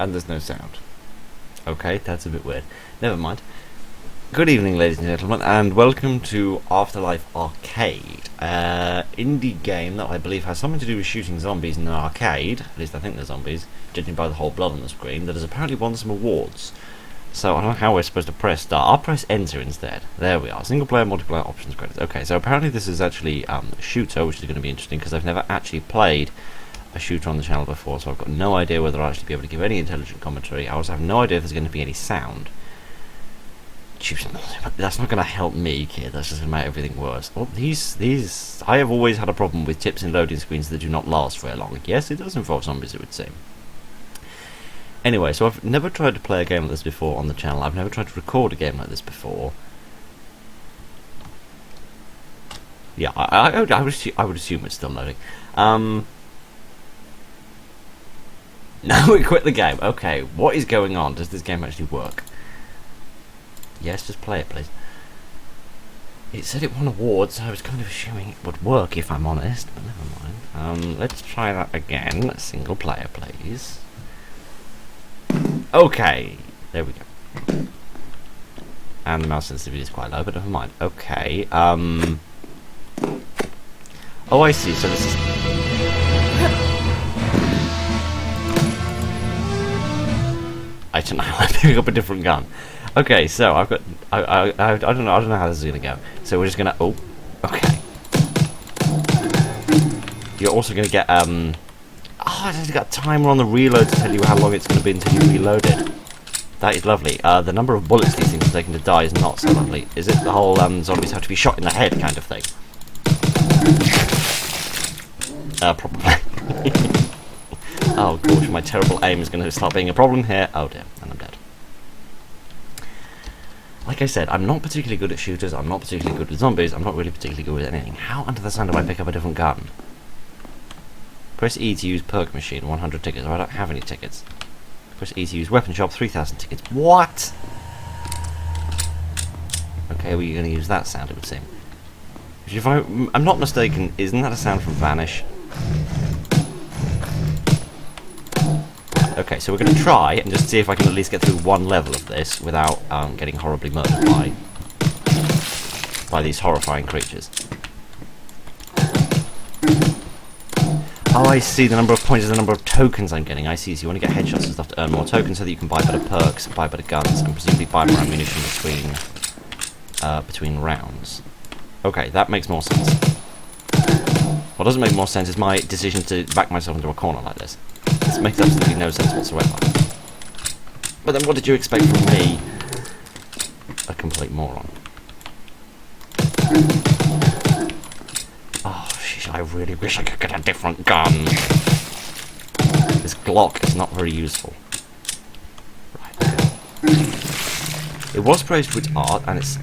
and there's no sound. Okay, that's a bit weird. Never mind. Good evening, ladies and gentlemen, and welcome to Afterlife Arcade, indie game that I believe has something to do with shooting zombies in an arcade. At least I think they're zombies, judging by the whole blood on the screen. That has apparently won some awards. So I don't know how we're supposed to press start. I'll press enter instead. There we are. Single player, multiplayer, options, credits. Okay, so apparently this is actually a shooter, which is going to be interesting because I've never actually played a shooter on the channel before, so I've got no idea whether I'll actually be able to give any intelligent commentary. I also have no idea if there's going to be any sound. That's not going to help me, kid. That's just going to make everything worse. Well, these... I have always had a problem with tips in loading screens that do not last very long. Yes, it does involve zombies, it would seem. Anyway, so I've never tried to play a game like this before on the channel. I've never tried to record a game like this before. Yeah, I would assume it's still loading. No, we quit the game. Okay, what is going on? Does this game actually work? Yes, just play it, please. It said it won awards, so I was kind of assuming it would work, if I'm honest, but never mind. Let's try that again. Single player, please. Okay, there we go. And the mouse sensitivity is quite low, but never mind. Okay, oh, I see, so this is... I don't know, I'm picking up a different gun. Okay, so I've got... I don't know how this is gonna go. So we're just gonna... Oh, okay. You're also gonna get, Oh, it's got a timer on the reload to tell you how long it's gonna be until you reload it. That is lovely. The number of bullets these things are taking to die is not so lovely. Is it the whole, zombies have to be shot in the head kind of thing? Probably. Oh gosh, my terrible aim is going to start being a problem here. Oh dear, and I'm dead. Like I said, I'm not particularly good at shooters, I'm not particularly good with zombies, I'm not really particularly good with anything. How under the sun do I pick up a different gun? Press E to use perk machine, 100 tickets. Oh, I don't have any tickets. Press E to use weapon shop, 3,000 tickets. What? Okay, well, you're going to use that sound, it would seem. If I'm not mistaken, isn't that a sound from Vanish? Okay, so we're going to try and just see if I can at least get through one level of this without getting horribly murdered by these horrifying creatures. Oh, I see. The number of points is the number of tokens I'm getting. I see. So you want to get headshots and stuff to earn more tokens so that you can buy better perks, buy better guns, and presumably buy more ammunition between rounds. Okay, that makes more sense. What doesn't make more sense is my decision to back myself into a corner like this. This makes absolutely no sense whatsoever. But then what did you expect from me? A complete moron. Oh, sheesh, I really wish I could get a different gun. This Glock is not very useful. Right, okay. It was praised for its art, and its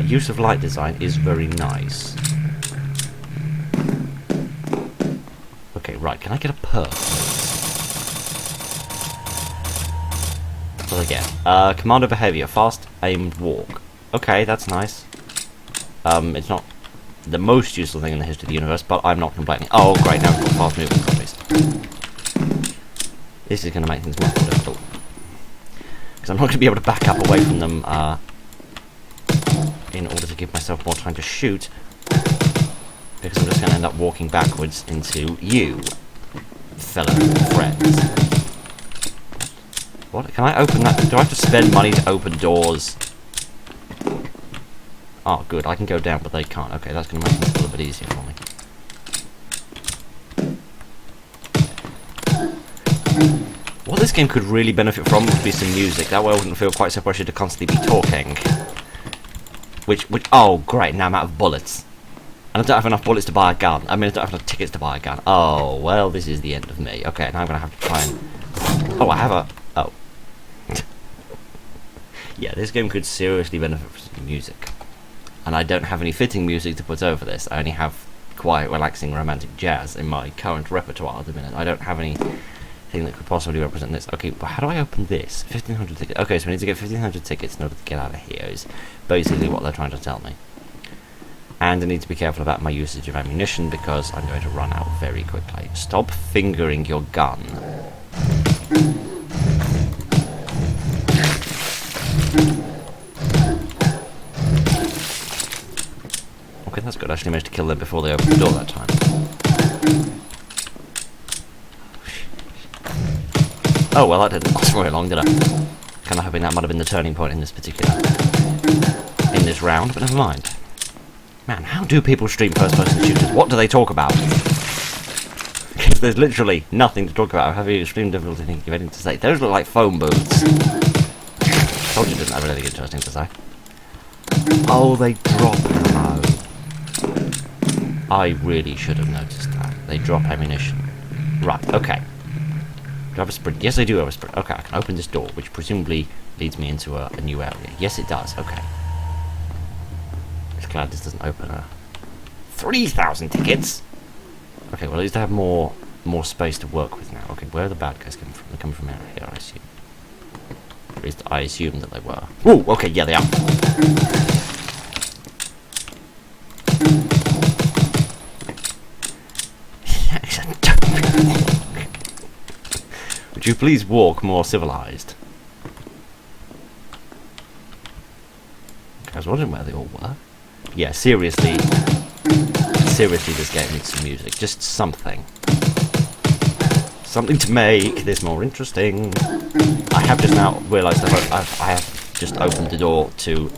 use of light design is very nice. Okay, right, can I get a perk? What do I get? Commando behavior, fast aimed walk. Okay, that's nice. It's not the most useful thing in the history of the universe, but I'm not complaining. Oh, great, now we've got fast moving zombies. This is going to make things much more difficult. Because I'm not going to be able to back up away from them in order to give myself more time to shoot. Because I'm just going to end up walking backwards into you, fellow friends. What? Can I open that? Do I have to spend money to open doors? Oh, good. I can go down, but they can't. Okay, that's going to make things a little bit easier for me. What this game could really benefit from would be some music. That way I wouldn't feel quite so pressured to constantly be talking. Oh, great. Now I'm out of bullets. And I don't have enough bullets to buy a gun. I mean, I don't have enough tickets to buy a gun. Oh, well, this is the end of me. Okay, now I'm going to have to try and... Oh, I have a... Oh. Yeah, this game could seriously benefit from some music. And I don't have any fitting music to put over this. I only have quiet, relaxing, romantic jazz in my current repertoire at the minute. I don't have anything that could possibly represent this. Okay, but how do I open this? 1,500 tickets. Okay, so we need to get 1,500 tickets in order to get out of here is basically what they're trying to tell me. And I need to be careful about my usage of ammunition because I'm going to run out very quickly. Stop fingering your gun. but actually managed to kill them before they opened the door that time. Oh well, that didn't last very long, did I? Kind of hoping that might have been the turning point in this round, but never mind. Man, how do people stream first-person shooters? What do they talk about? Because there's literally nothing to talk about. I'm having extreme difficulty thinking of anything to say. Those look like phone booths. Told you didn't have anything interesting to say. Oh, they drop ammo. I really should have noticed that. They drop ammunition. Right, okay. Do I have a sprint? Yes, I do have a sprint. Okay, I can open this door, which presumably leads me into a new area. Yes, it does. Okay. Just glad this doesn't open a 3,000 tickets. Okay, well, at least I have more space to work with now. Okay, where are the bad guys coming from? They're coming from out here, I assume. At least I assumed that they were. Ooh, okay, yeah, they are. Would you please walk more civilized? Okay, I was wondering where they all were. Yeah, seriously, this game needs some music. Just something. Something to make this more interesting. I have just now realised that I have just opened the door to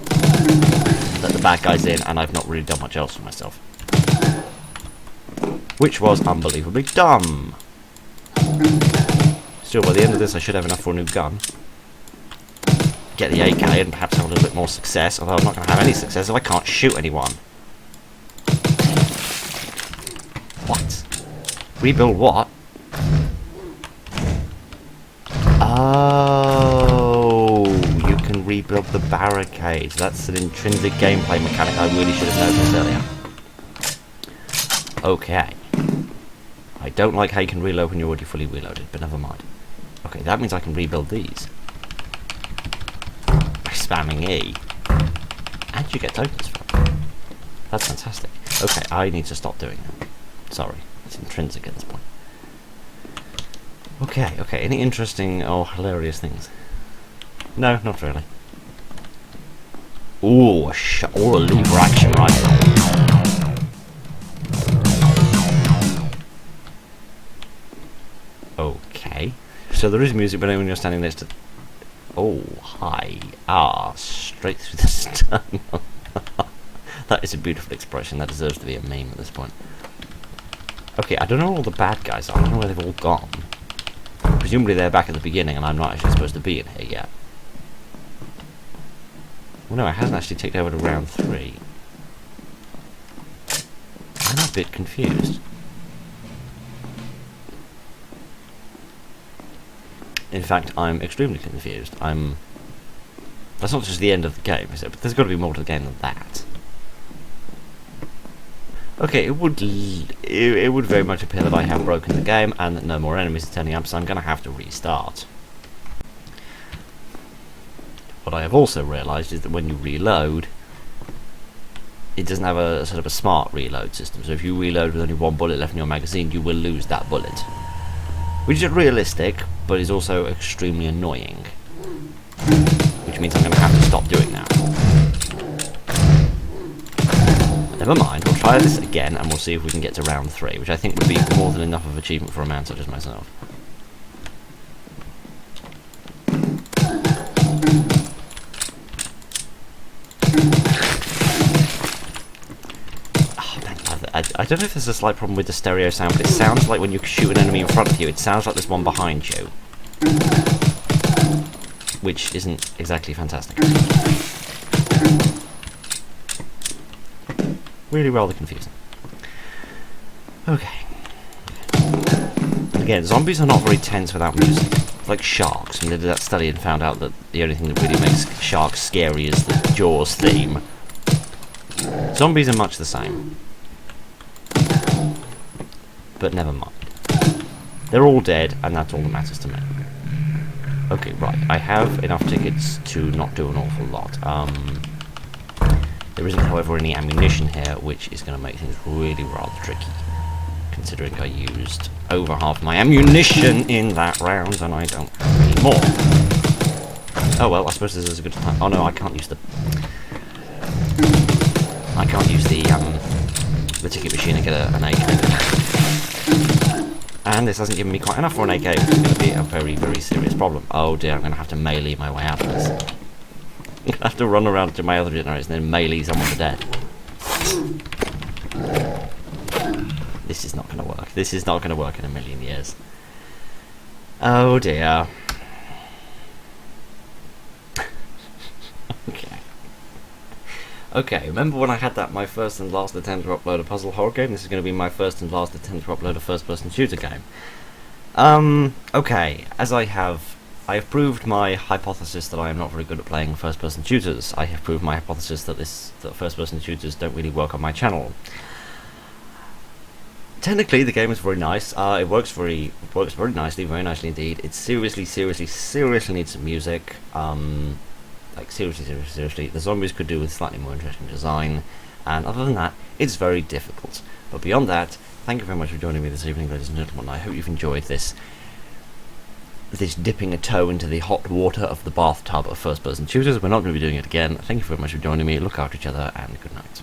let the bad guys in, and I've not really done much else for myself. Which was unbelievably dumb. Still, by the end of this, I should have enough for a new gun. Get the AK and perhaps have a little bit more success, although I'm not going to have any success if I can't shoot anyone. What? Rebuild what? Oh, you can rebuild the barricades. That's an intrinsic gameplay mechanic I really should have noticed earlier. Okay. I don't like how you can reload when you're already fully reloaded, but never mind. Okay, that means I can rebuild these. By spamming E. And you get tokens for it. That's fantastic. Okay, I need to stop doing that. Sorry, it's intrinsic at this point. Okay, any interesting or hilarious things? No, not really. Ooh, a lever action rifle. Okay. So there is music, but only when you're standing next to... Oh, hi. Ah, straight through the sternum. That is a beautiful expression. That deserves to be a meme at this point. Okay, I don't know where all the bad guys are. I don't know where they've all gone. Presumably they're back at the beginning, and I'm not actually supposed to be in here yet. Well, no, it hasn't actually ticked over to round 3. I'm a bit confused. In fact, I'm extremely confused. That's not just the end of the game, is it? But there's got to be more to the game than that. Okay, it would very much appear that I have broken the game and that no more enemies are turning up, so I'm going to have to restart. What I have also realised is that when you reload, it doesn't have a sort of a smart reload system. So if you reload with only one bullet left in your magazine, you will lose that bullet. Which is realistic, but is also extremely annoying. Which means I'm going to have to stop doing that. Never mind, we'll try this again and we'll see if we can get to round 3, which I think would be more than enough of achievement for a man such as myself. Oh, man, I don't know if there's a slight problem with the stereo sound, but it sounds like when you shoot an enemy in front of you, it sounds like there's one behind you. Which isn't exactly fantastic. Really rather confusing. Okay. Again, zombies are not very tense without music. Like sharks, and they did that study and found out that the only thing that really makes sharks scary is the Jaws theme. Zombies are much the same. But never mind. They're all dead, and that's all that matters to me. Okay, right. I have enough tickets to not do an awful lot. There isn't, however, any ammunition here, which is going to make things really rather tricky, considering I used over half my ammunition in that round, and I don't have any more. Oh well, I suppose this is a good time. Oh no, I can't use the to the ticket machine and get an AK. And this hasn't given me quite enough for an AK, which is going to be a very, very serious problem. Oh dear, I'm going to have to melee my way out of this. I'm going to have to run around to my other generators and then melee someone to death. This is not going to work. This is not going to work in a million years. Oh dear. Okay, remember when I had my first and last attempt to upload a puzzle horror game? This is going to be my first and last attempt to upload a first-person shooter game. Okay, as I have proved my hypothesis that I am not very good at playing first-person shooters. I have proved my hypothesis that that first-person shooters don't really work on my channel. Technically, the game is very nice. It works very nicely indeed. It seriously needs some music. Like seriously, the zombies could do with slightly more interesting design, and other than that, it's very difficult. But beyond that, thank you very much for joining me this evening, ladies and gentlemen. I hope you've enjoyed this dipping a toe into the hot water of the bathtub of first-person shooters. We're not going to be doing it again. Thank you very much for joining me. Look after each other, and good night.